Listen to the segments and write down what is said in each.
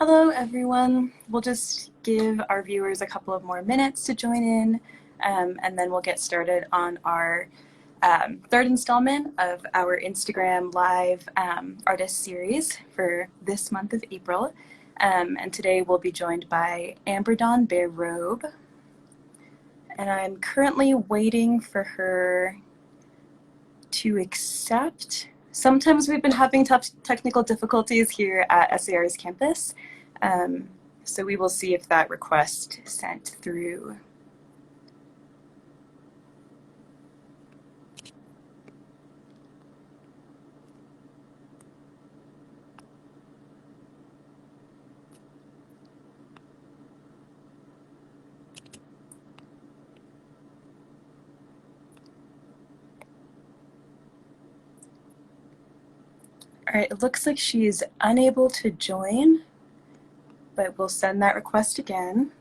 Hello, everyone. We'll just give our viewers a couple of more minutes to join in, and then we'll get started on our third installment of our Instagram Live artist series for this month of April. And today we'll be joined by AmberDawn Bear Robe. And I'm currently waiting for her to accept. Sometimes we've been having tough technical difficulties here at SAR's campus, so we will see if that request sent through. All right, it looks like she is unable to join, but we'll send that request again.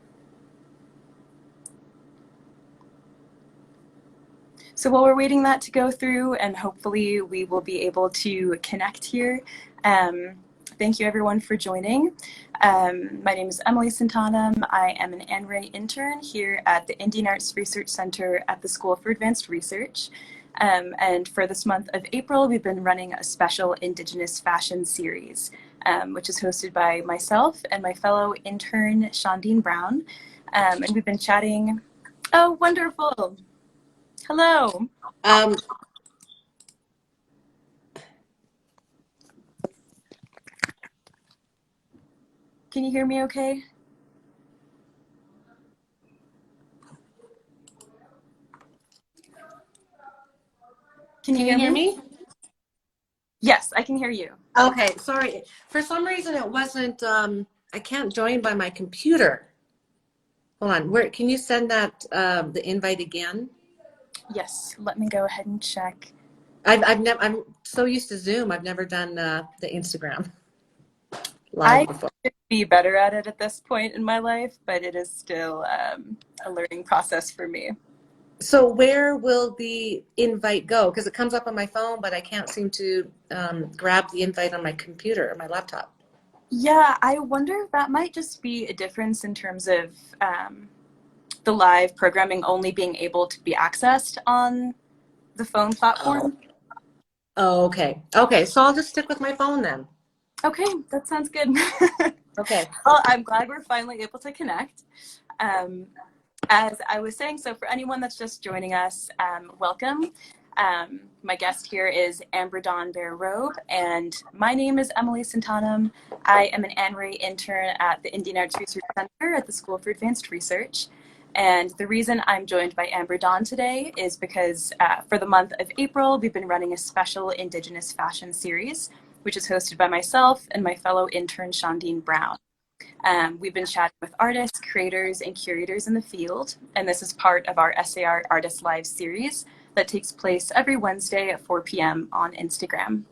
So while we're waiting that to go through, and hopefully we will be able to connect here, thank you everyone for joining. My name is Emily Santanum. I am an ANRE intern here at the Indian Arts Research Center at the School for Advanced Research. And for this month of April, we've been running a special Indigenous Fashion series, which is hosted by myself and my fellow intern, Shondine Brown. And we've been chatting. Oh, wonderful. Hello. Can you hear me okay? Can you hear me? Yes, I can hear you. Okay, sorry. For some reason it wasn't, I can't join by my computer. Hold on, where, can you send that, the invite again? Yes, let me go ahead and check. I'm so used to Zoom, I've never done the Instagram live before. I should be better at it at this point in my life, but it is still a learning process for me. So where will the invite go? Because it comes up on my phone, but I can't seem to grab the invite on my computer or my laptop. Yeah, I wonder if that might just be a difference in terms of the live programming only being able to be accessed on the phone platform. Oh, okay. Okay, so I'll just stick with my phone then. Okay, that sounds good. Okay. Well, I'm glad we're finally able to connect. As I was saying, so for anyone that's just joining us, welcome. My guest here is AmberDawn Bear Robe, and my name is Emily Santanum. I am an ANRE intern at the Indian Arts Research Center at the School for Advanced Research. And the reason I'm joined by AmberDawn today is because for the month of April, we've been running a special Indigenous Fashion series, which is hosted by myself and my fellow intern, Shondine Brown. We've been chatting with artists, creators, and curators in the field, and this is part of our SAR Artists Live series that takes place every Wednesday at 4 p.m. on Instagram.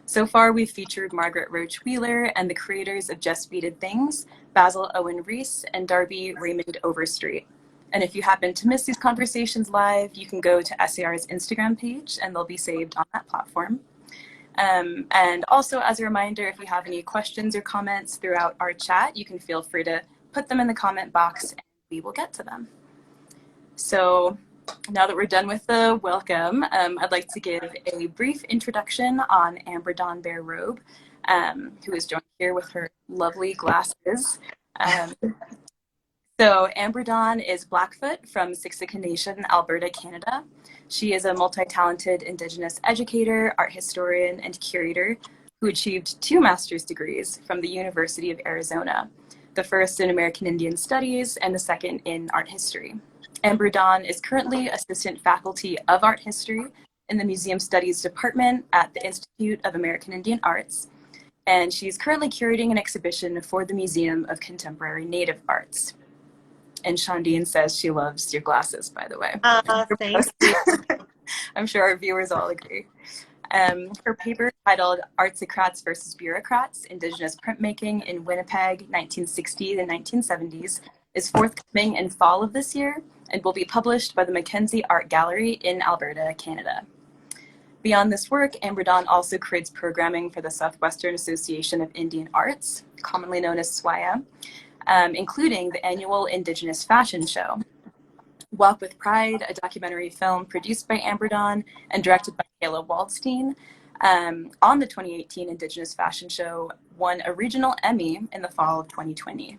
So far, we've featured Margaret Roach Wheeler and the creators of Just Beaded Things, Basil Owen Reese, and Darby Raymond Overstreet. And if you happen to miss these conversations live, you can go to SAR's Instagram page, and they'll be saved on that platform. And also, as a reminder, if you have any questions or comments throughout our chat, you can feel free to put them in the comment box and we will get to them. So now that we're done with the welcome, I'd like to give a brief introduction on AmberDawn Bear Robe, who is joined here with her lovely glasses. So AmberDawn is Blackfoot from Siksika Nation, Alberta, Canada. She is a multi-talented Indigenous educator, art historian, and curator who achieved 2 master's degrees from the University of Arizona, the first in American Indian Studies and the second in art history. AmberDawn is currently assistant faculty of art history in the Museum Studies Department at the Institute of American Indian Arts, and she's currently curating an exhibition for the Museum of Contemporary Native Arts. And Shondine says she loves your glasses, by the way. Thank you. I'm sure our viewers all agree. Her paper titled Artsocrats versus Bureaucrats, Indigenous Printmaking in Winnipeg, 1960s and 1970s, is forthcoming in fall of this year and will be published by the Mackenzie Art Gallery in Alberta, Canada. Beyond this work, AmberDawn also creates programming for the Southwestern Association of Indian Arts, commonly known as Swaya, including the annual Indigenous Fashion Show. Walk with Pride, a documentary film produced by AmberDawn and directed by Kayla Waldstein, on the 2018 Indigenous Fashion Show, won a regional Emmy in the fall of 2020.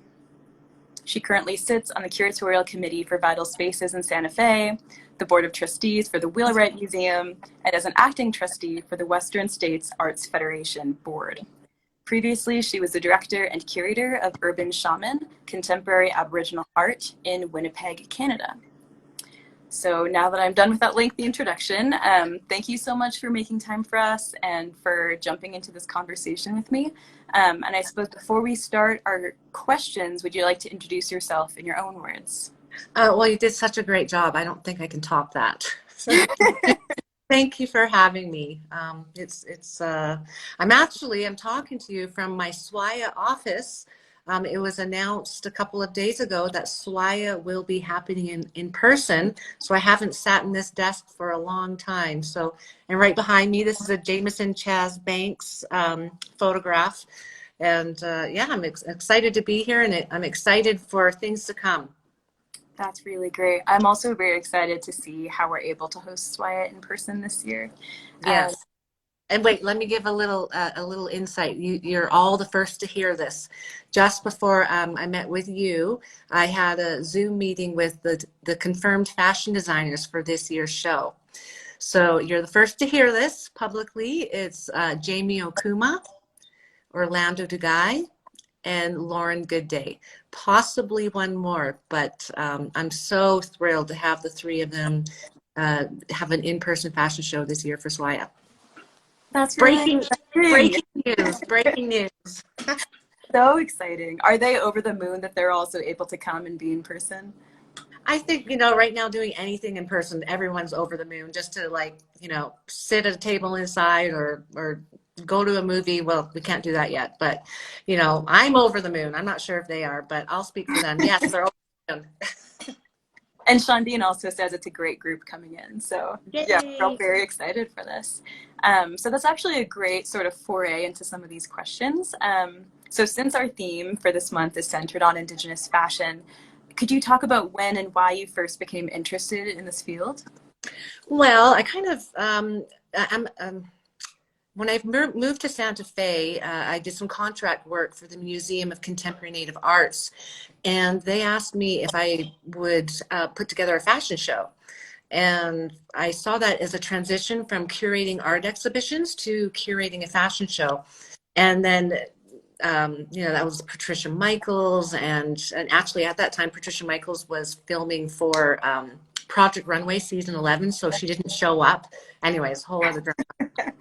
She currently sits on the curatorial committee for Vital Spaces in Santa Fe, the board of trustees for the Wheelwright Museum, and as an acting trustee for the Western States Arts Federation Board. Previously, she was the director and curator of Urban Shaman, Contemporary Aboriginal Art in Winnipeg, Canada. So now that I'm done with that lengthy introduction, thank you so much for making time for us and for jumping into this conversation with me. And I suppose before we start our questions, would you like to introduce yourself in your own words? Well, you did such a great job. I don't think I can top that. So thank you for having me. I'm talking to you from my Swaya office. It was announced a couple of days ago that Swaya will be happening in person. So I haven't sat in this desk for a long time. So, and right behind me, this is a Jameson Chaz Banks photograph. And yeah, I'm excited to be here, and I'm excited for things to come. That's really great. I'm also very excited to see how we're able to host Swaya in person this year. Yes. And wait, let me give a little insight. You're all the first to hear this. Just before I met with you, I had a Zoom meeting with the confirmed fashion designers for this year's show. So you're the first to hear this publicly. It's Jamie Okuma, Orlando Dugai, and Lauren Goodday. Possibly one more, but I'm so thrilled to have the three of them have an in-person fashion show this year for Swaya. That's really breaking news. So exciting. Are they over the moon that they're also able to come and be in person? I think, right now doing anything in person, everyone's over the moon. Just to sit at a table inside or go to a movie. Well, we can't do that yet, but I'm over the moon. I'm not sure if they are, but I'll speak for them. Yes, they're over the moon. And Shondine also says it's a great group coming in. So Yay. Yeah, we're all very excited for this. So that's actually a great sort of foray into some of these questions. So since our theme for this month is centered on Indigenous fashion, could you talk about when and why you first became interested in this field? Well, I kind of, when I moved to Santa Fe, I did some contract work for the Museum of Contemporary Native Arts, and they asked me if I would put together a fashion show. And I saw that as a transition from curating art exhibitions to curating a fashion show. And then, that was Patricia Michaels, and actually at that time, Patricia Michaels was filming for Project Runway season 11, so she didn't show up. Anyways, whole other drama.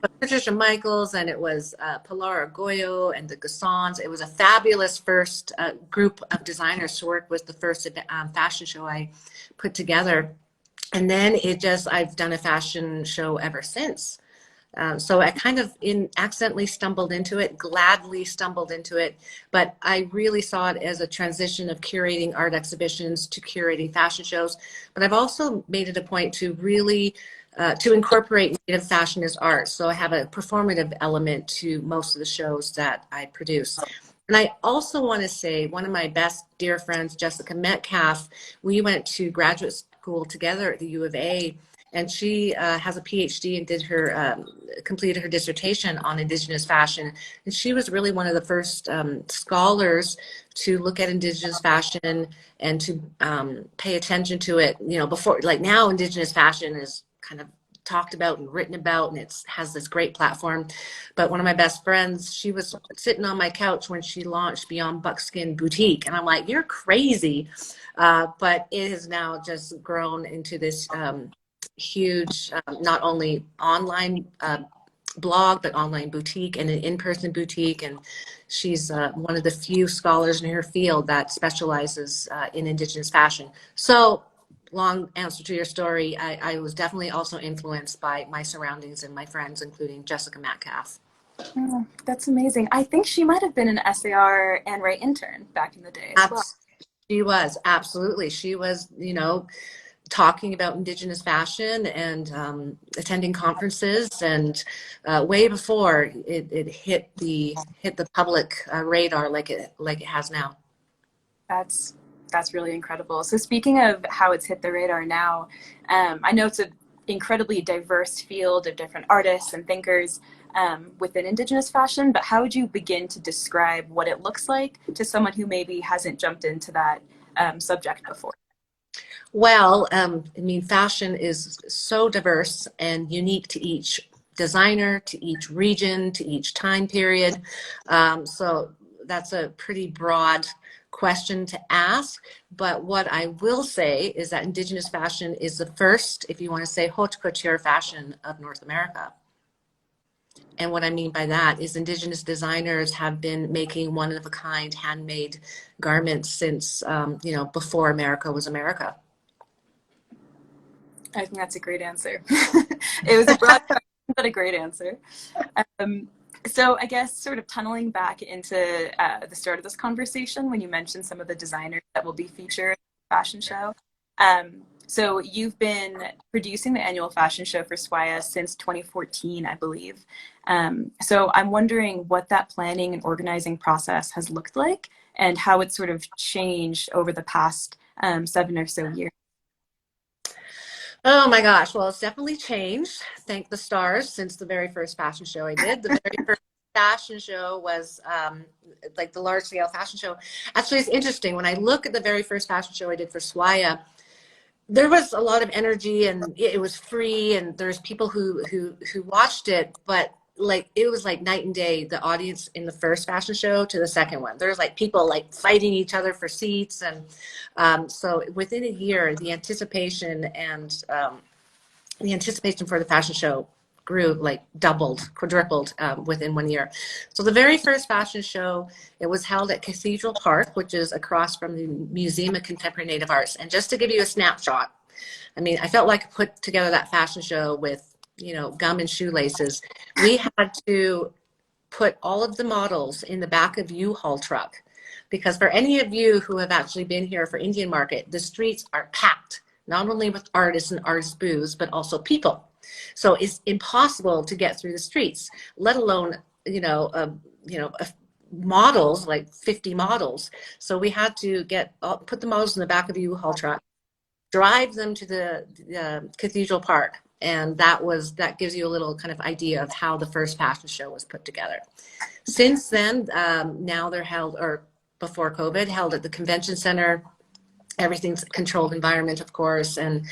But Patricia Michaels, and it was Pilar Argoyo and the Gassons. It was a fabulous first group of designers to work with, the first fashion show I put together. And then I've done a fashion show ever since. So I kind of accidentally stumbled into it, gladly stumbled into it, but I really saw it as a transition of curating art exhibitions to curating fashion shows. But I've also made it a point to really to incorporate Native fashion as art. So I have a performative element to most of the shows that I produce. And I also want to say one of my best dear friends, Jessica Metcalf, we went to graduate school together at the U of A. And she has a PhD and completed her dissertation on Indigenous fashion. And she was really one of the first scholars to look at Indigenous fashion and to pay attention to it. Before, like now, Indigenous fashion is kind of talked about and written about, and it has this great platform. But one of my best friends, she was sitting on my couch when she launched Beyond Buckskin Boutique. And I'm like, you're crazy. But it has now just grown into this huge, not only online blog, but online boutique and an in-person boutique. And she's one of the few scholars in her field that specializes in Indigenous fashion. So long answer to your story, I was definitely also influenced by my surroundings and my friends, including Jessica Metcalf. Oh, that's amazing. I think she might have been an SAR and Ray intern back in the day as well. She was, absolutely. She was, talking about Indigenous fashion and attending conferences, and way before it hit the public radar like it has now. That's really incredible. So speaking of how it's hit the radar now, I know it's an incredibly diverse field of different artists and thinkers within Indigenous fashion, but how would you begin to describe what it looks like to someone who maybe hasn't jumped into that subject before? Well, I mean, fashion is so diverse and unique to each designer, to each region, to each time period. So that's a pretty broad question to ask. But what I will say is that Indigenous fashion is the first, if you want to say, haute couture fashion of North America. And what I mean by that is Indigenous designers have been making one-of-a-kind handmade garments since, before America was America. I think that's a great answer. It was a broad question, but a great answer. So I guess sort of tunneling back into the start of this conversation when you mentioned some of the designers that will be featured in the fashion show. So you've been producing the annual fashion show for Swaya since 2014, I believe. So I'm wondering what that planning and organizing process has looked like and how it's sort of changed over the past 7 or so years. Oh my gosh. Well, it's definitely changed. Thank the stars since the very first fashion show I did. The very first fashion show was like the large scale fashion show. Actually, it's interesting. When I look at the very first fashion show I did for Swaya, there was a lot of energy and it was free and there's people who watched it, but like it was like night and day, the audience in the first fashion show to the second one. There's like people like fighting each other for seats, and so within a year the anticipation and the anticipation for the fashion show grew, like doubled, quadrupled within 1 year. So the very first fashion show, it was held at Cathedral Park, which is across from the Museum of Contemporary Native Arts. And just to give you a snapshot, I mean, I felt like I put together that fashion show with, gum and shoelaces. We had to put all of the models in the back of U-Haul truck, because for any of you who have actually been here for Indian Market, the streets are packed, not only with artists and artist booths, but also people. So it's impossible to get through the streets, let alone, models, like 50 models. So we had to put the models in the back of a U-Haul truck, drive them to the Cathedral Park. And that gives you a little kind of idea of how the first fashion show was put together. Since then, now they're held, or before COVID, held at the Convention Center. Everything's a controlled environment, of course, and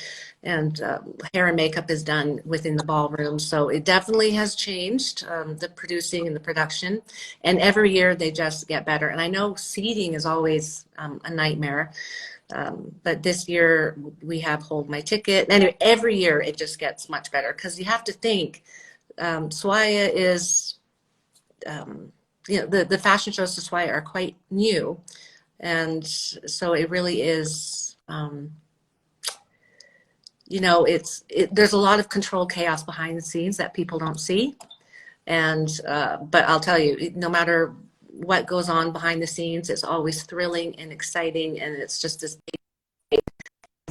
hair and makeup is done within the ballroom. So it definitely has changed, the producing and the production. And every year they just get better. And I know seating is always a nightmare. But this year we have Hold My Ticket. Anyway, every year it just gets much better, because you have to think, Swaya is, the fashion shows to Swaya are quite new. And so it really is, there's a lot of controlled chaos behind the scenes that people don't see. And, but I'll tell you, no matter what goes on behind the scenes, it's always thrilling and exciting. And it's just this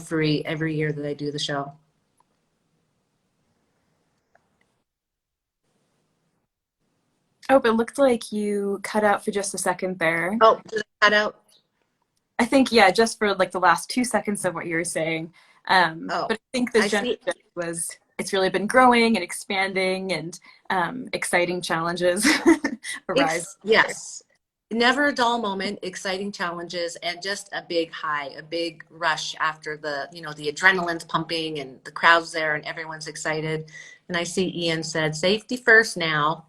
free every year that I do the show. Oh, but it looked like you cut out for just a second there. Oh, did I cut out? I think, yeah, just for like the last 2 seconds of what you were saying. But I think the general was, it's really been growing and expanding, and exciting challenges arise. Yes. Never a dull moment, exciting challenges, and just a big high, a big rush after the adrenaline's pumping and the crowd's there and everyone's excited. And I see Ian said, safety first now.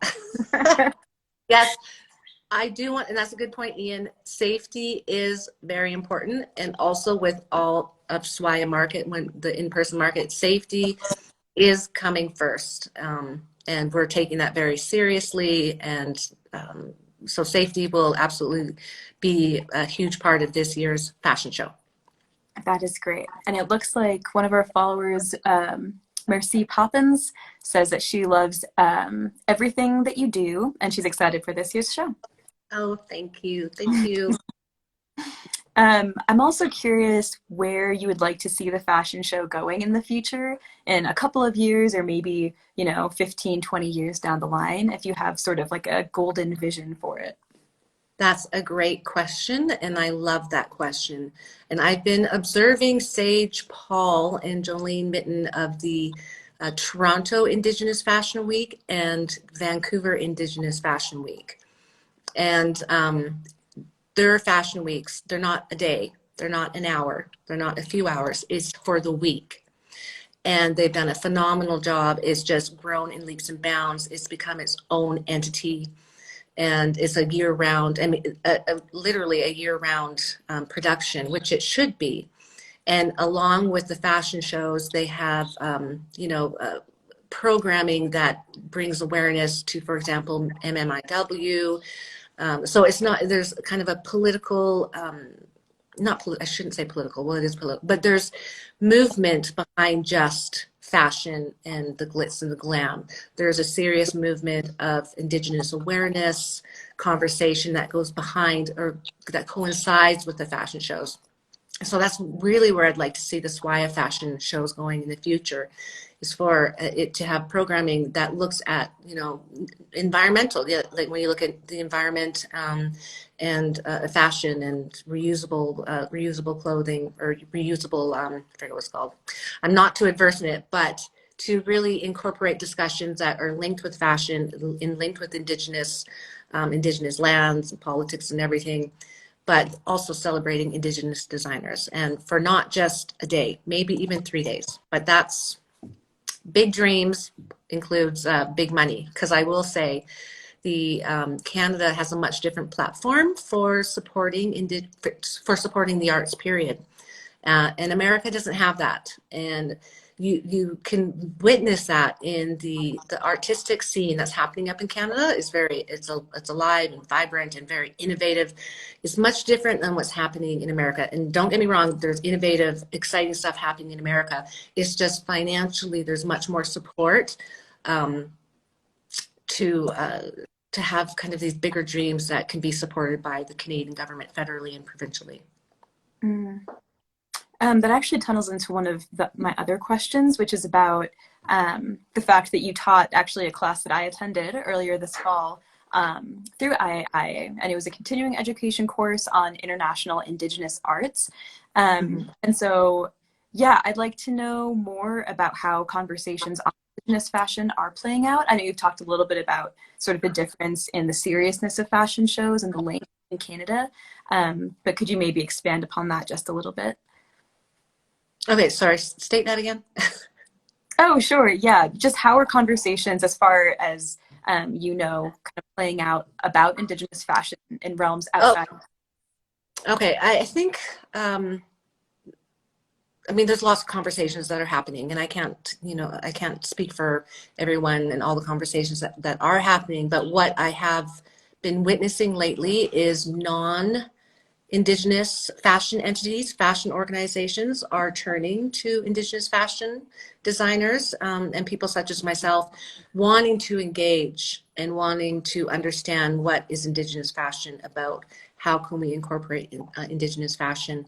Yes, I do want, and that's a good point, Ian. Safety is very important. And also with all of Swaya Market, when the in-person market, safety is coming first. And we're taking that very seriously. And so safety will absolutely be a huge part of this year's fashion show. That is great. And it looks like one of our followers, Mercy Poppins, says that she loves everything that you do, and she's excited for this year's show. Oh, thank you. Thank you. I'm also curious where you would like to see the fashion show going in the future, in a couple of years, or maybe, 15, 20 years down the line, if you have sort of like a golden vision for it. That's a great question, and I love that question. And I've been observing Sage Paul and Jolene Mitten of the Toronto Indigenous Fashion Week and Vancouver Indigenous Fashion Week. And their fashion weeks, they're not a day, they're not an hour, they're not a few hours, it's for the week. And they've done a phenomenal job. It's just grown in leaps and bounds. It's become its own entity. And it's a year-round, I mean, literally a year-round production, which it should be. And along with the fashion shows, they have, programming that brings awareness to, for example, MMIW. So it's not, there's kind of a political, I shouldn't say political, well, it is political, but there's movement behind just fashion and the glitz and the glam. There's a serious movement of Indigenous awareness, conversation that goes behind or that coincides with the fashion shows. So that's really where I'd like to see the Swaya fashion shows going in the future, is for it to have programming that looks at, environmental, like when you look at the environment and fashion and reusable clothing or reusable, I forget what it's called. I'm not too adverse in it, but to really incorporate discussions that are linked with fashion, linked with Indigenous lands and politics and everything, but also celebrating Indigenous designers, and for not just a day, maybe even 3 days. But that's big dreams, includes big money, because I will say the Canada has a much different platform for supporting the arts, period. And America doesn't have that. And you can witness that in the artistic scene that's happening up in Canada. It's alive and vibrant and very innovative. It's much different than what's happening in America. And don't get me wrong, there's innovative, exciting stuff happening in America. It's just financially, there's much more support to have kind of these bigger dreams that can be supported by the Canadian government federally and provincially. Mm. That actually tunnels into one of my other questions, which is about the fact that you taught actually a class that I attended earlier this fall through IAI, and it was a continuing education course on international Indigenous arts. And so, yeah, I'd like to know more about how conversations on Indigenous fashion are playing out. I know you've talked a little bit about sort of the difference in the seriousness of fashion shows and the length in Canada, but could you maybe expand upon that just a little bit? Okay, sorry, state that again. Oh, sure. Yeah. Just how are conversations, as far as kind of playing out about Indigenous fashion in realms outside? Okay, I think, there's lots of conversations that are happening, and I can't speak for everyone and all the conversations that are happening, but what I have been witnessing lately is Indigenous fashion entities, fashion organizations are turning to Indigenous fashion designers and people such as myself, wanting to engage and wanting to understand what is Indigenous fashion about, how can we incorporate Indigenous fashion,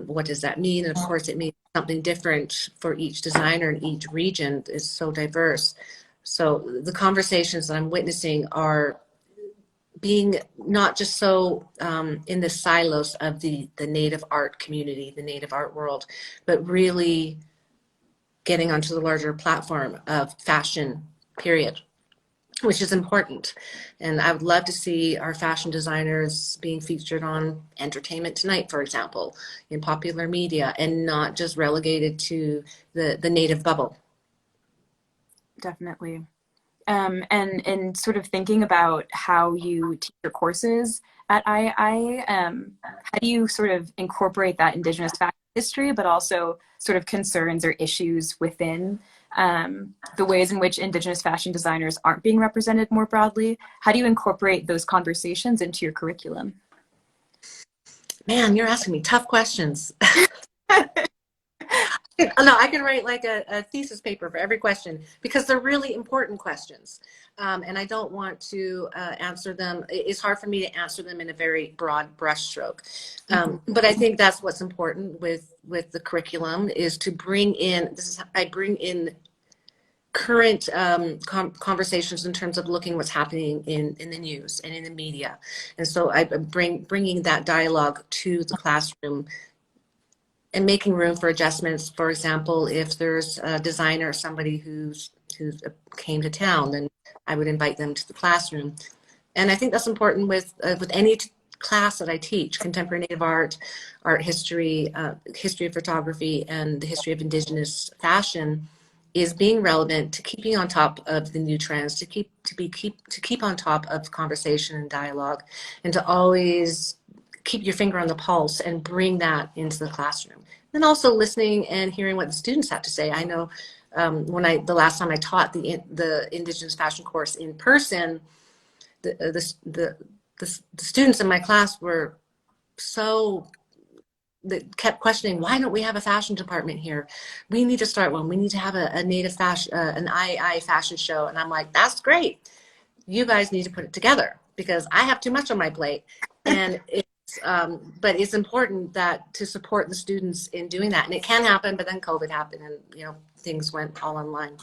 what does that mean? And of course, it means something different for each designer in each region. Is so diverse. So the conversations that I'm witnessing are being not just so in the silos of the native art community, the native art world, but really getting onto the larger platform of fashion, period, which is important. And I would love to see our fashion designers being featured on Entertainment Tonight, for example, in popular media, and not just relegated to the native bubble. Definitely. And sort of thinking about how you teach your courses at II, how do you sort of incorporate that Indigenous fashion history, but also sort of concerns or issues within the ways in which Indigenous fashion designers aren't being represented more broadly? How do you incorporate those conversations into your curriculum? Man, you're asking me tough questions. No, I can write like a thesis paper for every question because they're really important questions. And I don't want to answer them. It's hard for me to answer them in a very broad brushstroke. But I think that's what's important with the curriculum is to bring in, I bring in current conversations in terms of looking what's happening in the news and in the media. And so I bringing that dialogue to the classroom and making room for adjustments. For example, if there's a designer, somebody who came to town, then I would invite them to the classroom. And I think that's important with any class that I teach: contemporary Native art, art history, history of photography, and the history of Indigenous fashion. Is being relevant to keeping on top of the new trends, to keep on top of conversation and dialogue, and to always keep your finger on the pulse and bring that into the classroom. And also listening and hearing what the students have to say. I know the last time I taught the Indigenous fashion course in person, the students in my class were so, that kept questioning, why don't we have a fashion department here? We need to start one. We need to have a Native fashion, an II fashion show. And I'm like, that's great. You guys need to put it together because I have too much on my plate. And but it's important that to support the students in doing that. And it can happen, but then COVID happened and, things went all online.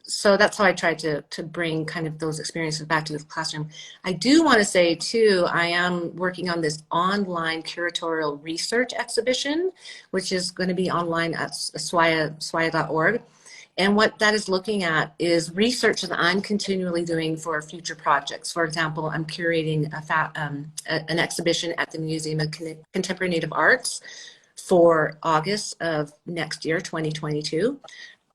So that's how I tried to bring kind of those experiences back to the classroom. I do want to say too, I am working on this online curatorial research exhibition, which is going to be online at swaya.org. And what that is looking at is research that I'm continually doing for future projects. For example, I'm curating an exhibition at the Museum of Contemporary Native Arts for August of next year, 2022.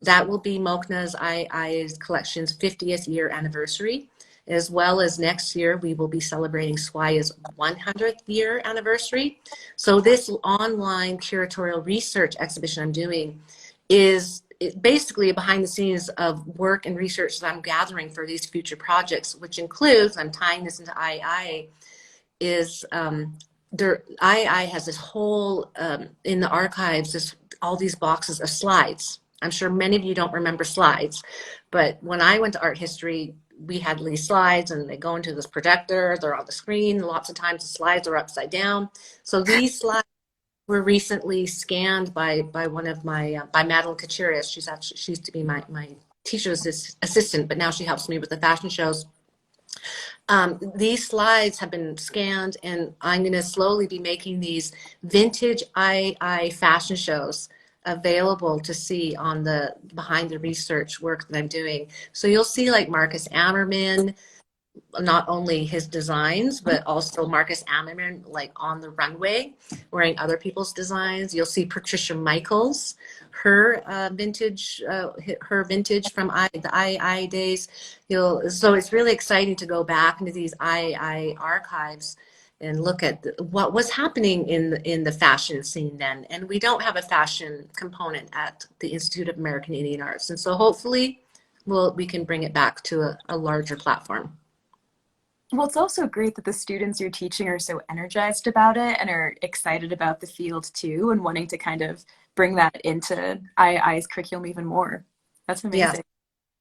That will be Mokna's II's collection's 50th year anniversary, as well as next year we will be celebrating Swaya's 100th year anniversary. So this online curatorial research exhibition I'm doing is basically behind the scenes of work and research that I'm gathering for these future projects, which includes, I'm tying this into II, is II has this whole, in the archives, all these boxes of slides. I'm sure many of you don't remember slides, but when I went to art history, we had these slides and they go into this projector, they're on the screen. Lots of times the slides are upside down. So these slides were recently scanned by one of my, by Madeline Kachirias. She used to be my teacher's assistant, but now she helps me with the fashion shows. These slides have been scanned and I'm going to slowly be making these vintage II fashion shows available to see on the behind the research work that I'm doing. So you'll see like Marcus Ammerman, not only his designs, but also Marcus Ammerman like on the runway wearing other people's designs. You'll see Patricia Michaels, her vintage from the II days. So it's really exciting to go back into these II archives and look at what was happening in the fashion scene then. And we don't have a fashion component at the Institute of American Indian Arts. And so hopefully we can bring it back to a larger platform. Well, it's also great that the students you're teaching are so energized about it and are excited about the field too and wanting to kind of bring that into II's curriculum even more. That's amazing.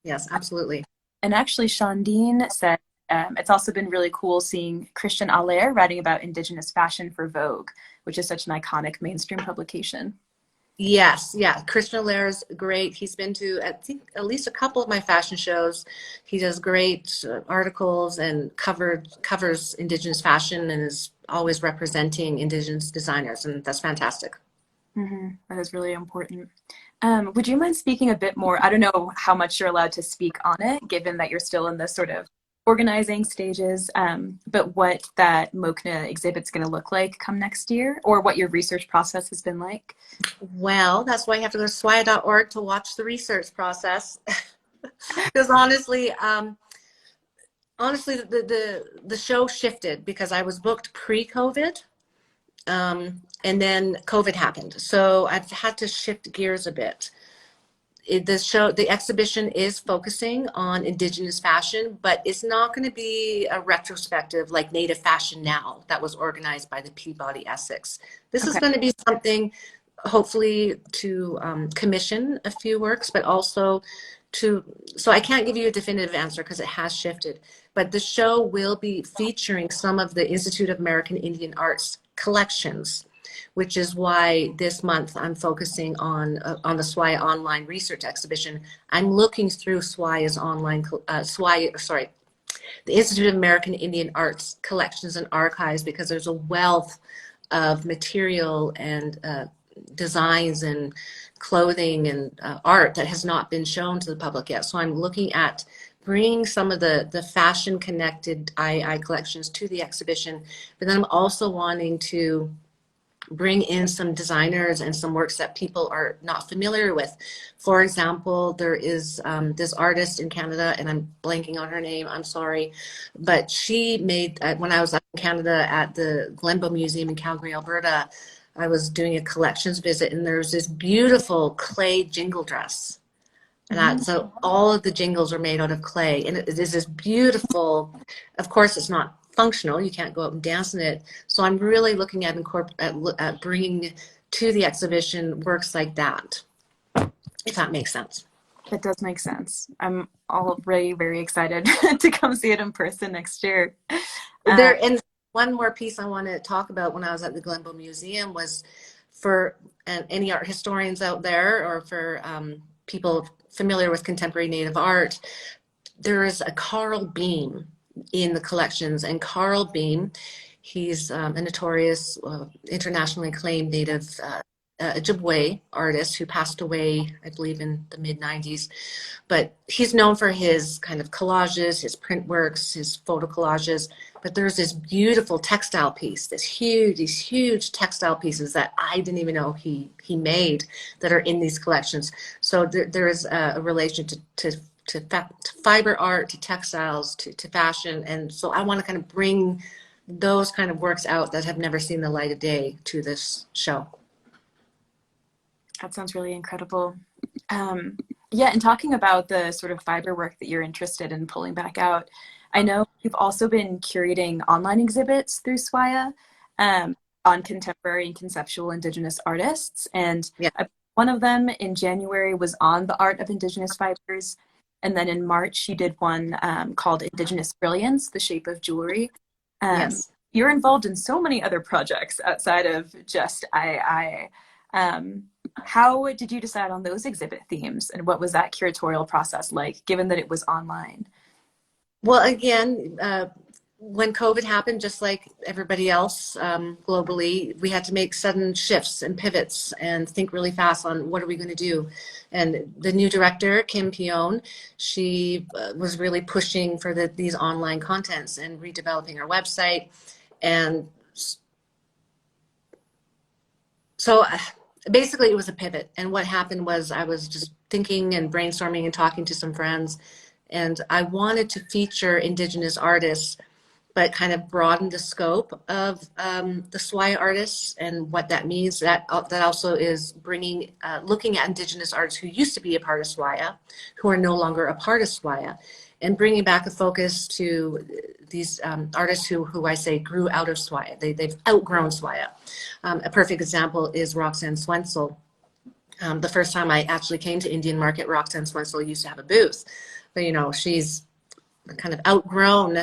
Yes, absolutely. And actually, Shondine said it's also been really cool seeing Christian Allaire writing about Indigenous fashion for Vogue, which is such an iconic mainstream publication. Yes, yeah. Christian Allaire is great. He's been to, I think, at least a couple of my fashion shows. He does great articles and covers Indigenous fashion and is always representing Indigenous designers, and that's fantastic. That is really important. Would you mind speaking a bit more? I don't know how much you're allowed to speak on it, given that you're still in the sort of organizing stages, but what that Mokna exhibit's going to look like come next year, or what your research process has been like? Well, that's why you have to go to swaya.org to watch the research process. Because honestly, the show shifted because I was booked pre-COVID, and then COVID happened. So I've had to shift gears a bit. The exhibition is focusing on Indigenous fashion, but it's not going to be a retrospective like Native Fashion Now that was organized by the Peabody Essex. This is going to be something hopefully to commission a few works, but also so I can't give you a definitive answer because it has shifted, but the show will be featuring some of the Institute of American Indian Arts collections, which is why this month I'm focusing on the Swaya online research exhibition. I'm looking through Swaya's online, the Institute of American Indian Arts collections and archives, because there's a wealth of material and designs and clothing and art that has not been shown to the public yet. So I'm looking at bringing some of the fashion connected II collections to the exhibition, but then I'm also wanting to bring in some designers and some works that people are not familiar with. For example, there is this artist in Canada, and I'm blanking on her name, I'm sorry, but she made, when I was up in Canada at the Glenbow Museum in Calgary, Alberta, I was doing a collections visit, and there's this beautiful clay jingle dress. And so all of the jingles are made out of clay, and it is this beautiful, of course it's not functional, you can't go out and dance in it. So I'm really looking at bringing to the exhibition works like that, if that makes sense. That does make sense. I'm already very excited to come see it in person next year. And one more piece I want to talk about when I was at the Glenbow Museum was for any art historians out there, or for people familiar with contemporary Native art, there is a Carl Beam in the collections. And Carl Beam, he's a notorious, internationally acclaimed Native Ojibwe artist who passed away, I believe, in the mid-90s. But he's known for his kind of collages, his print works, his photo collages. But there's this beautiful textile piece, these huge textile pieces that I didn't even know he made, that are in these collections. So there is a relation to fiber art, to textiles, to fashion. And so I want to kind of bring those kind of works out that have never seen the light of day to this show. That sounds really incredible. Yeah, and talking about the sort of fiber work that you're interested in pulling back out, I know you've also been curating online exhibits through Swaya on contemporary and conceptual Indigenous artists. And Yeah. One of them in January was on the art of Indigenous fibers. And then in March, you did one called Indigenous Brilliance, the Shape of Jewelry. Yes. You're involved in so many other projects outside of just II. How did you decide on those exhibit themes, and what was that curatorial process like, given that it was online? Well, again, when COVID happened, just like everybody else globally, we had to make sudden shifts and pivots and think really fast on what are we going to do. And the new director, Kim Pion, she was really pushing for these online contents and redeveloping our website. And so basically it was a pivot. And what happened was I was just thinking and brainstorming and talking to some friends, and I wanted to feature Indigenous artists, but kind of broaden the scope of the Swaya artists and what that means. That also is bringing, looking at Indigenous artists who used to be a part of Swaya, who are no longer a part of Swaya, and bringing back a focus to these artists who I say grew out of Swaya. They've outgrown Swaya. A perfect example is Roxanne Swensel. The first time I actually came to Indian Market, Roxanne Swensel used to have a booth, but you know, she's kind of outgrown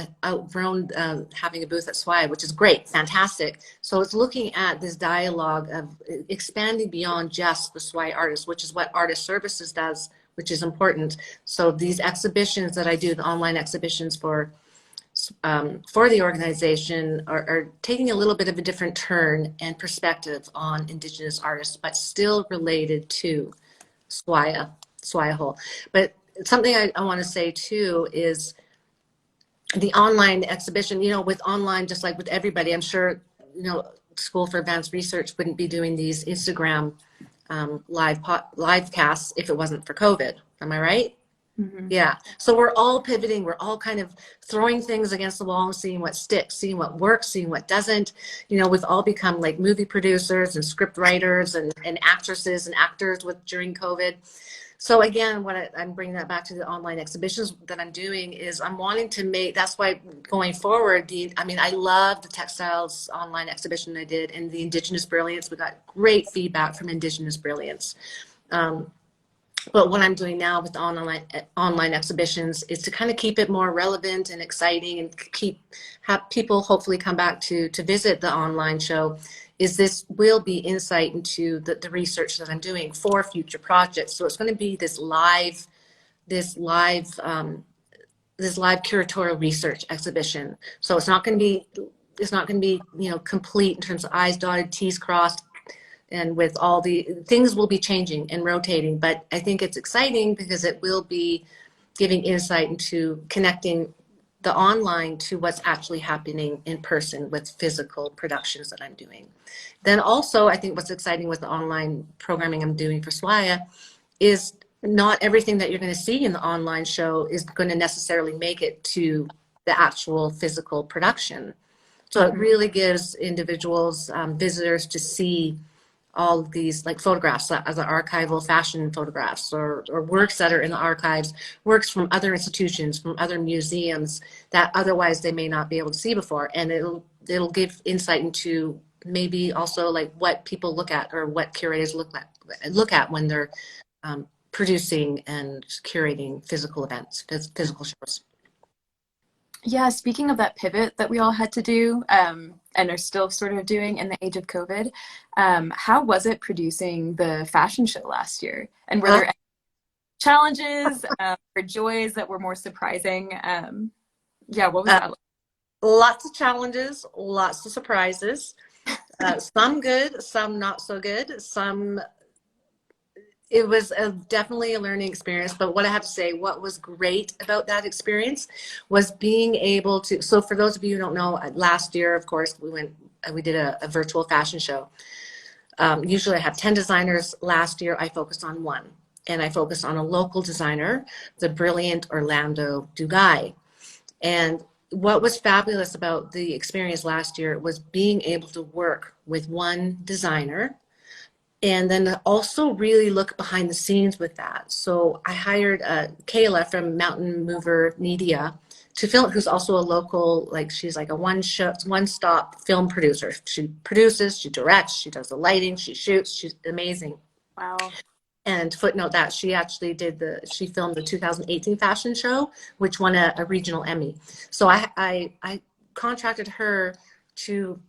having a booth at Swaya, which is great, fantastic. So it's looking at this dialogue of expanding beyond just the Swaya artists, which is what Artist Services does, which is important. So these exhibitions that I do, the online exhibitions for the organization, are taking a little bit of a different turn and perspective on Indigenous artists, but still related to Swaya whole. But something I want to say too is the online exhibition, you know, with online, just like with everybody, I'm sure, you know, School for Advanced Research wouldn't be doing these Instagram live casts if it wasn't for COVID. Am I right? Mm-hmm. Yeah. So we're all pivoting. We're all kind of throwing things against the wall and seeing what sticks, seeing what works, seeing what doesn't. You know, we've all become like movie producers and script writers and actresses and actors during COVID. So again, I'm bringing that back to the online exhibitions that I'm doing is I'm wanting to make, that's why going forward, I mean, I love the textiles online exhibition I did and the Indigenous Brilliance. We got great feedback from Indigenous Brilliance. But what I'm doing now with the online exhibitions is to kind of keep it more relevant and exciting and have people hopefully come back to visit the online show. Is this will be insight into the research that I'm doing for future projects. So it's going to be this live curatorial research exhibition. So it's not going to be complete in terms of I's dotted, T's crossed, and with all the things will be changing and rotating. But I think it's exciting because it will be giving insight into connecting the online to what's actually happening in person with physical productions that I'm doing. Then also, I think what's exciting with the online programming I'm doing for Swaya is not everything that you're going to see in the online show is going to necessarily make it to the actual physical production. So it really gives individuals, visitors to see all of these like photographs as archival fashion photographs or works that are in the archives, works from other institutions, from other museums that otherwise they may not be able to see before. And it'll give insight into maybe also like what people look at or what curators look at when they're producing and curating physical events, physical shows. Yeah, speaking of that pivot that we all had to do and are still sort of doing in the age of COVID, how was it producing the fashion show last year? And were there any challenges or joys that were more surprising? Yeah, what was that like? Lots of challenges, lots of surprises, some good, some not so good, it was definitely a learning experience, but what I have to say, what was great about that experience was being able to, so for those of you who don't know, last year, of course, we did a virtual fashion show. Usually I have 10 designers. Last year I focused on one, and I focused on a local designer, the brilliant Orlando Dugai. And what was fabulous about the experience last year was being able to work with one designer and then also really look behind the scenes with that. So I hired Kayla from Mountain Mover Media to film, who's also a local, like she's like a one-stop film producer. She produces, she directs, she does the lighting, she shoots, she's amazing. Wow. And footnote that she actually she filmed the 2018 fashion show, which won a regional Emmy. So I contracted her to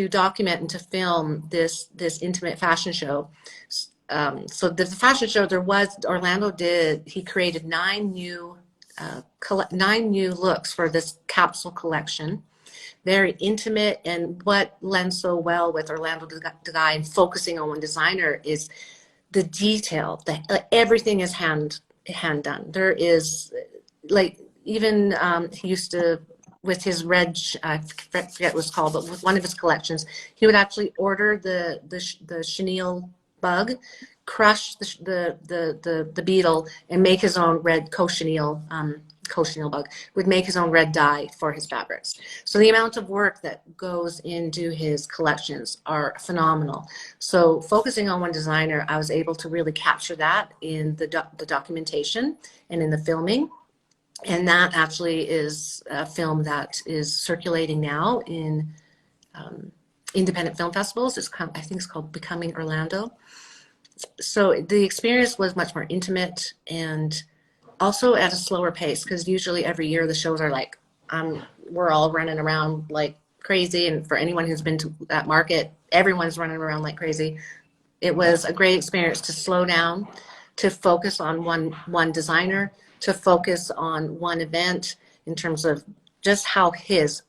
document and to film this intimate fashion show. So the fashion show, he created 9 new looks for this capsule collection. Very intimate, and what lends so well with Orlando Dugai and focusing on one designer is the detail. Everything is hand done. There is like even he used to, with his red, I forget what it's called, but with one of his collections, he would actually order the chenille bug, crush the beetle, and make his own red cochineal bug, would make his own red dye for his fabrics. So the amount of work that goes into his collections are phenomenal. So focusing on one designer, I was able to really capture that in the documentation and in the filming. And that actually is a film that is circulating now in independent film festivals. I think it's called Becoming Orlando. So the experience was much more intimate and also at a slower pace, because usually every year the shows are like, we're all running around like crazy. And for anyone who's been to that market, everyone's running around like crazy. It was a great experience to slow down, to focus on one designer, to focus on one event in terms of just how his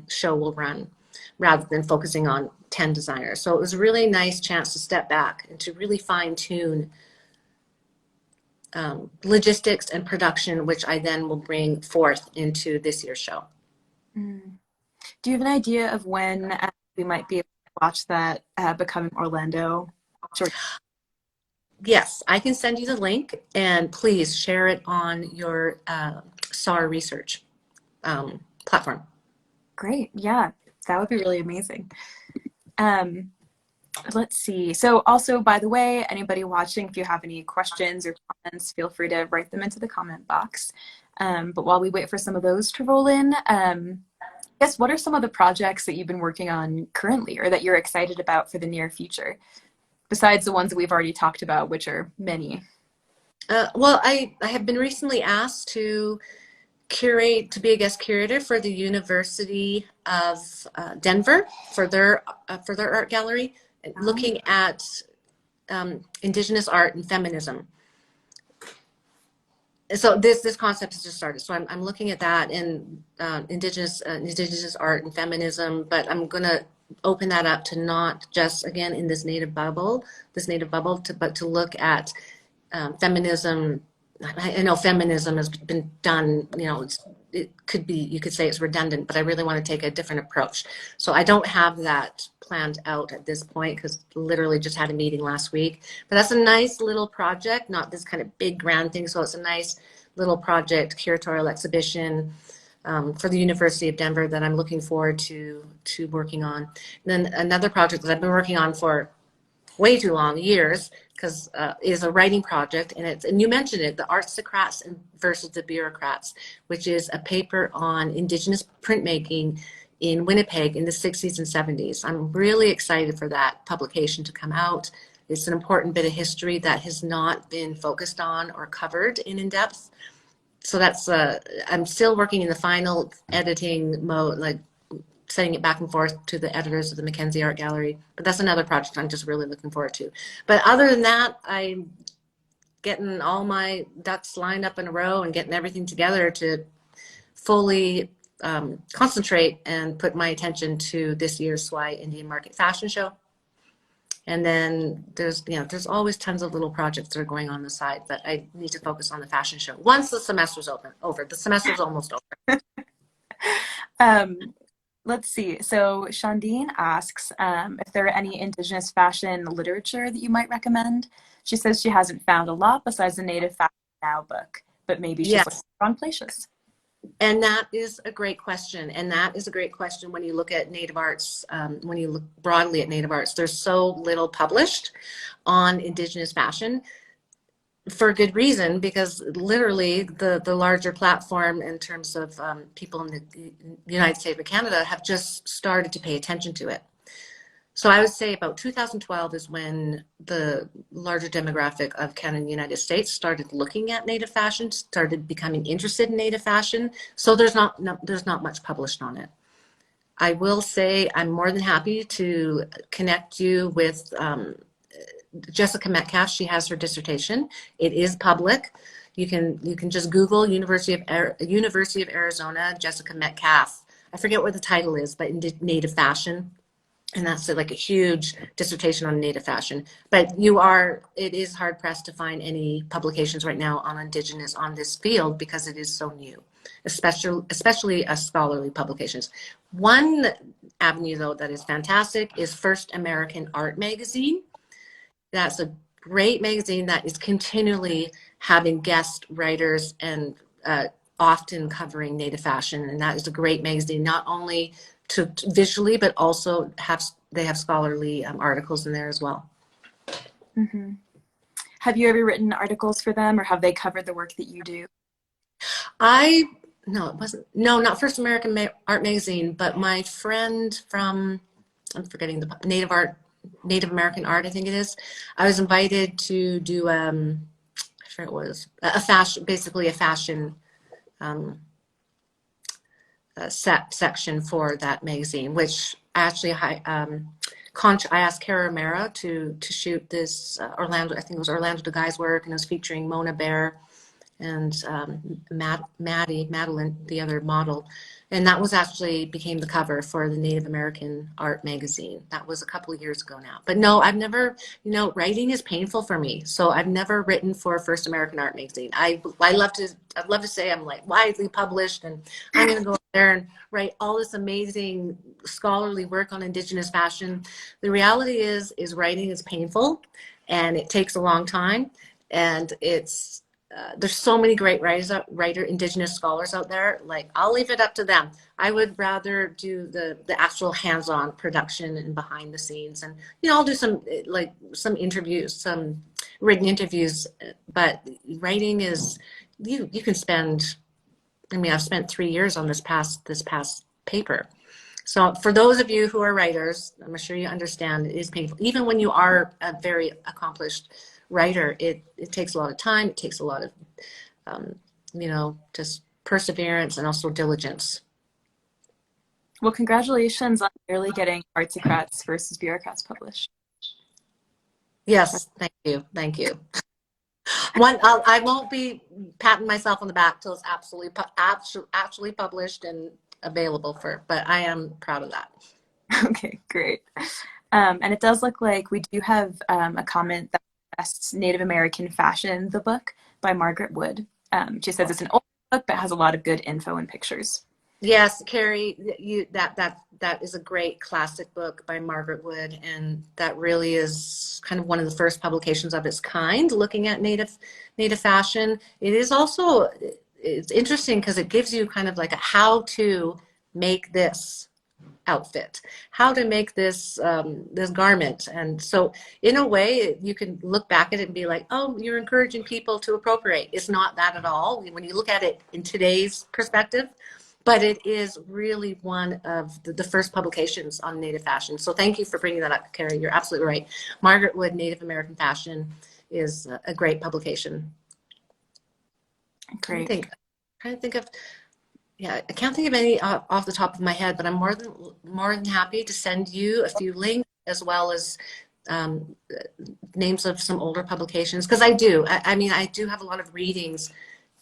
show will run, rather than focusing on 10 designers. So it was a really nice chance to step back and to really fine tune logistics and production, which I then will bring forth into this year's show. Mm. Do you have an idea of when we might be able to watch that Becoming Orlando short? Yes, I can send you the link, and please share it on your SAR research platform. Great. Yeah, that would be really amazing. Let's see. So also, by the way, anybody watching, if you have any questions or comments, feel free to write them into the comment box. But while we wait for some of those to roll in, I guess what are some of the projects that you've been working on currently or that you're excited about for the near future, besides the ones that we've already talked about, which are many? Well, I have been recently asked to be a guest curator for the University of Denver for their art gallery, looking at Indigenous art and feminism. So this concept has just started. So I'm looking at that and Indigenous art and feminism, but I'm going to open that up to not just again in this native bubble, but to look at feminism. I know feminism has been done, it could be, you could say it's redundant, but I really want to take a different approach. So I don't have that planned out at this point because literally just had a meeting last week. But that's a nice little project, not this kind of big grand thing. So it's a nice little project, curatorial exhibition for the University of Denver that I'm looking forward to working on. And then another project that I've been working on for way too long, years, because is a writing project, and you mentioned it, the aristocrats versus the bureaucrats, which is a paper on Indigenous printmaking in Winnipeg in the 60s and 70s. I'm really excited for that publication to come out. It's an important bit of history that has not been focused on or covered in depth. So that's I'm still working in the final editing mode, like sending it back and forth to the editors of the Mackenzie Art Gallery. But that's another project I'm just really looking forward to. But other than that, I'm getting all my ducks lined up in a row and getting everything together to fully concentrate and put my attention to this year's Swaya Indian Market Fashion Show. And then there's always tons of little projects that are going on the side, but I need to focus on the fashion show once the semester's over. The semester's almost over. Let's see. So Shandine asks if there are any Indigenous fashion literature that you might recommend. She says she hasn't found a lot besides the Native Fashion Now book, but maybe she's looking for wrong places. And that is a great question. And that is a great question when you look at Native arts, when you look broadly at Native arts. There's so little published on Indigenous fashion for good reason, because literally the larger platform in terms of people in the United States of Canada have just started to pay attention to it. So I would say about 2012 is when the larger demographic of Canada and the United States started looking at Native fashion, started becoming interested in Native fashion. So there's not much published on it. I will say I'm more than happy to connect you with Jessica Metcalf. She has her dissertation. It is public. You can just Google University of Arizona, Jessica Metcalf. I forget what the title is, but in Native fashion. And that's like a huge dissertation on Native fashion. But it is hard pressed to find any publications right now on Indigenous on this field because it is so new, especially scholarly publications. One avenue though that is fantastic is First American Art Magazine. That's a great magazine that is continually having guest writers and often covering Native fashion. And that is a great magazine, not only to visually, but also they have scholarly articles in there as well. Mm-hmm. Have you ever written articles for them, or have they covered the work that you do? Not First American Art Magazine, but my friend from, I'm forgetting the Native American Art, I think it is. I was invited to do, I forget it was, a fashion section for that magazine, which actually I asked Cara O'Mara to shoot this Orlando, I think it was Orlando de Guy's work, and it was featuring Mona Bear and Madeline, the other model. And that was actually became the cover for the Native American Art magazine. That was a couple of years ago now. But no, I've never, writing is painful for me. So I've never written for First American Art magazine. I'd love to say I'm like widely published and I'm going to go out there and write all this amazing scholarly work on Indigenous fashion. The reality is writing is painful and it takes a long time, and it's there's so many great Indigenous scholars out there. Like, I'll leave it up to them. I would rather do the actual hands-on production and behind the scenes, and I'll do some interviews, some written interviews. But writing is, you can spend. I mean, I've spent 3 years on this past paper. So for those of you who are writers, I'm sure you understand it is painful. Even when you are a very accomplished writer, it takes a lot of time. It takes a lot of, just perseverance and also diligence. Well, congratulations on nearly getting Aristocrats versus Bureaucrats published. Yes, thank you. Thank you. I won't be patting myself on the back till it's actually published and available but I am proud of that. Okay, great. And it does look like we do have a comment that suggests Native American Fashion, the book by Margaret Wood. She says it's an old book, but has a lot of good info and pictures. Yes, Carrie, that is a great classic book by Margaret Wood, and that really is kind of one of the first publications of its kind looking at Native fashion. It is also, it's interesting because it gives you kind of like a how to make this outfit, how to make this this garment. And so in a way you can look back at it and be like, oh, you're encouraging people to appropriate. It's not that at all when you look at it in today's perspective, but it is really one of the first publications on Native fashion. So thank you for bringing that up, Carrie. You're absolutely right. Margaret Wood, Native American Fashion is a great publication. Great. Trying to think of, yeah, I can't think of any off the top of my head, but I'm more than happy to send you a few links as well as names of some older publications, because I do. I mean, I do have a lot of readings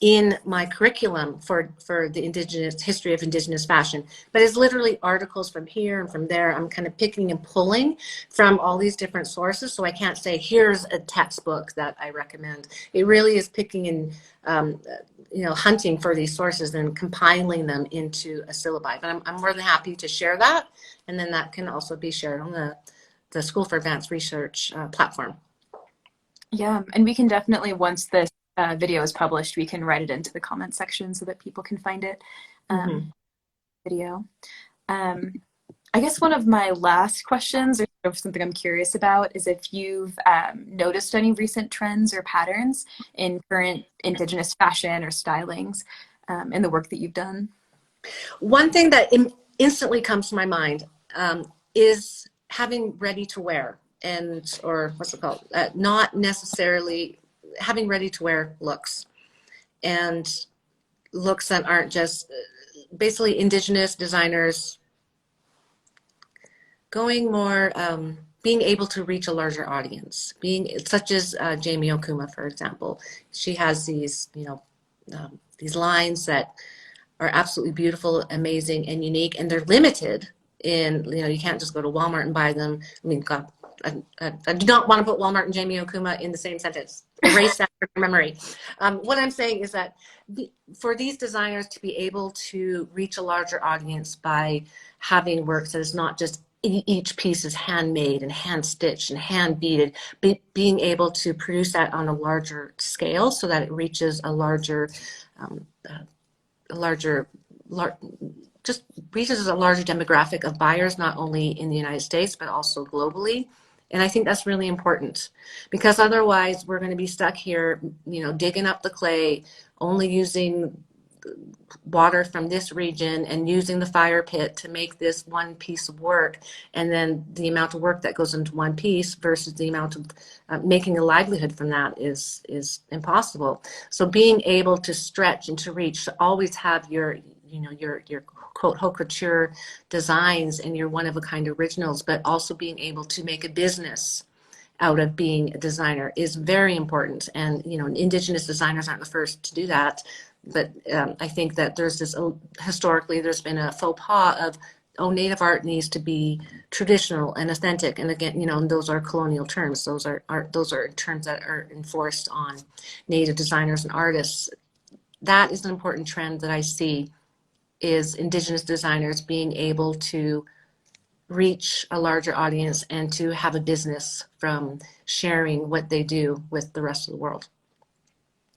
in my curriculum for the history of Indigenous fashion, but it's literally articles from here and from there. I'm kind of picking and pulling from all these different sources, so I can't say here's a textbook that I recommend. It really is picking and hunting for these sources and compiling them into a syllabi. But I'm more than happy to share that, and then that can also be shared on the School for Advanced Research platform. Yeah, and we can definitely, once this video is published, we can write it into the comment section so that people can find it. Video. I guess one of my last questions, or something I'm curious about, is if you've noticed any recent trends or patterns in current Indigenous fashion or stylings in the work that you've done. One thing that instantly comes to my mind is having ready to wear, or what's it called? Not necessarily having ready to wear looks, and looks that aren't just basically Indigenous designers going more, being able to reach a larger audience, such as Jamie Okuma, for example. She has these, these lines that are absolutely beautiful, amazing, and unique, and they're limited in, you can't just go to Walmart and buy them. I mean, God, I do not want to put Walmart and Jamie Okuma in the same sentence. Erase that from memory. What I'm saying is that for these designers to be able to reach a larger audience by having works that is not just each piece is handmade and hand stitched and hand beaded, being able to produce that on a larger scale so that it reaches a larger just reaches a larger demographic of buyers, not only in the United States, but also globally. And I think that's really important, because otherwise we're going to be stuck here, digging up the clay, only using water from this region and using the fire pit to make this one piece of work. And then the amount of work that goes into one piece versus the amount of making a livelihood from that is impossible. So being able to stretch and to reach, to always have your quote haute couture designs and your one-of-a-kind originals, but also being able to make a business out of being a designer is very important. And Indigenous designers aren't the first to do that, but I think that there's this, historically there's been a faux pas of, oh, Native art needs to be traditional and authentic, and again, those are colonial terms. Those are terms that are enforced on Native designers and artists. That is an important trend that I see, is Indigenous designers being able to reach a larger audience and to have a business from sharing what they do with the rest of the world.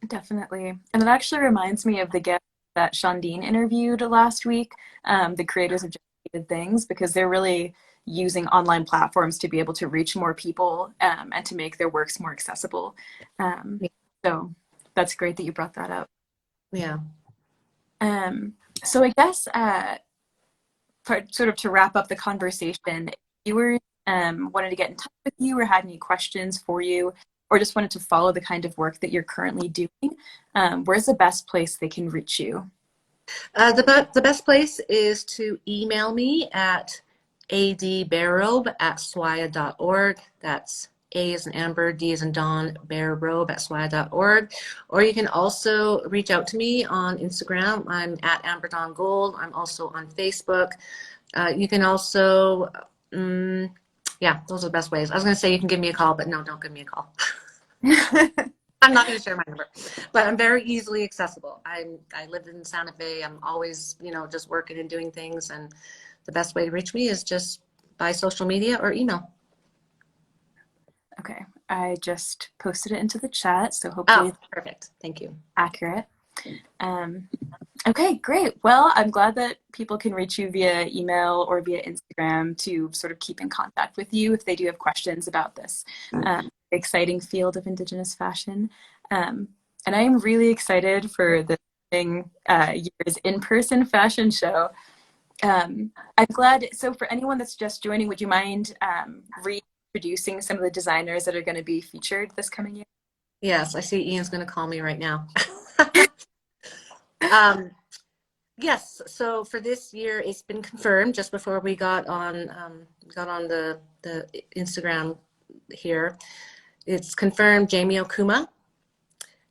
Definitely. And it actually reminds me of the guest that Shondine interviewed last week, the creators of Generated Things, because they're really using online platforms to be able to reach more people and to make their works more accessible. Um, so that's great that you brought that up. Yeah. So I guess sort of to wrap up the conversation, if viewers wanted to get in touch with you or had any questions for you, or just wanted to follow the kind of work that you're currently doing, where's the best place they can reach you? The best place is to email me at adbearrobe@swaya.org. That's A as in Amber, D as in Dawn, bearrobe@swaya.org. Or you can also reach out to me on Instagram. I'm at AmberDawn Gold. I'm also on Facebook. You can also, yeah, those are the best ways. I was going to say you can give me a call, but no, don't give me a call. I'm not going to share my number, but I'm very easily accessible. I live in Santa Fe. I'm always, just working and doing things. And the best way to reach me is just by social media or email. Okay, I just posted it into the chat, so hopefully Oh, it's perfect. Thank you. accurate. Okay, great. Well, I'm glad that people can reach you via email or via Instagram to sort of keep in contact with you if they do have questions about this exciting field of Indigenous fashion. And I am really excited for the year's in-person fashion show. I'm glad. So for anyone that's just joining, would you mind reintroducing some of the designers that are going to be featured this coming year? Yes, I see Ian's going to call me right now. Yes, so for this year, it's been confirmed just before we got on the Instagram here. It's confirmed Jamie Okuma,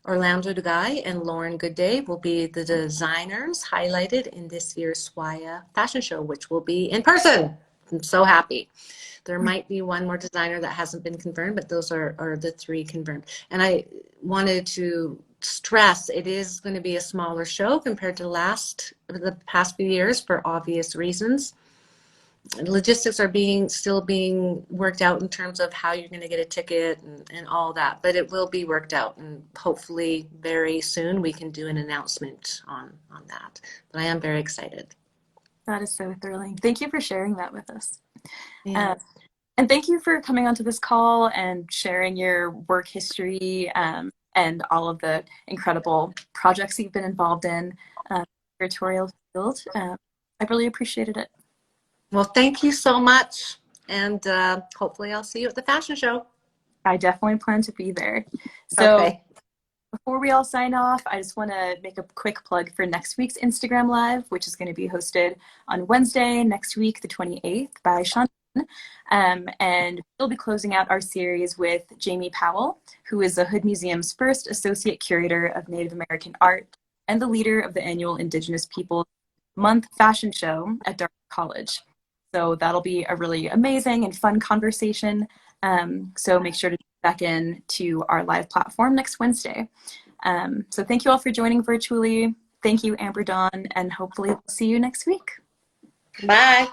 Orlando Dugai, and Lauren Goodday will be the designers highlighted in this year's Swaya fashion show, which will be in person. I'm so happy. There might be one more designer that hasn't been confirmed, but those are the three confirmed. And I wanted to stress it is going to be a smaller show compared to the past few years for obvious reasons. Logistics are still being worked out in terms of how you're going to get a ticket and all that, but it will be worked out, and hopefully very soon we can do an announcement on that. But I am very excited. That is so thrilling. Thank you for sharing that with us. Yeah. And thank you for coming onto this call and sharing your work history and all of the incredible projects you've been involved in the curatorial field. I really appreciated it. Well, thank you so much, and hopefully I'll see you at the fashion show. I definitely plan to be there. So Okay. before we all sign off, I just want to make a quick plug for next week's Instagram Live, which is going to be hosted on Wednesday next week, the 28th, by Sean. And we'll be closing out our series with Jamie Powell, who is the Hood Museum's first Associate Curator of Native American Art and the leader of the annual Indigenous Peoples Month fashion show at Dartmouth College. So that'll be a really amazing and fun conversation. So make sure to check back in to our live platform next Wednesday. So thank you all for joining virtually. Thank you, AmberDawn, and hopefully we'll see you next week. Bye.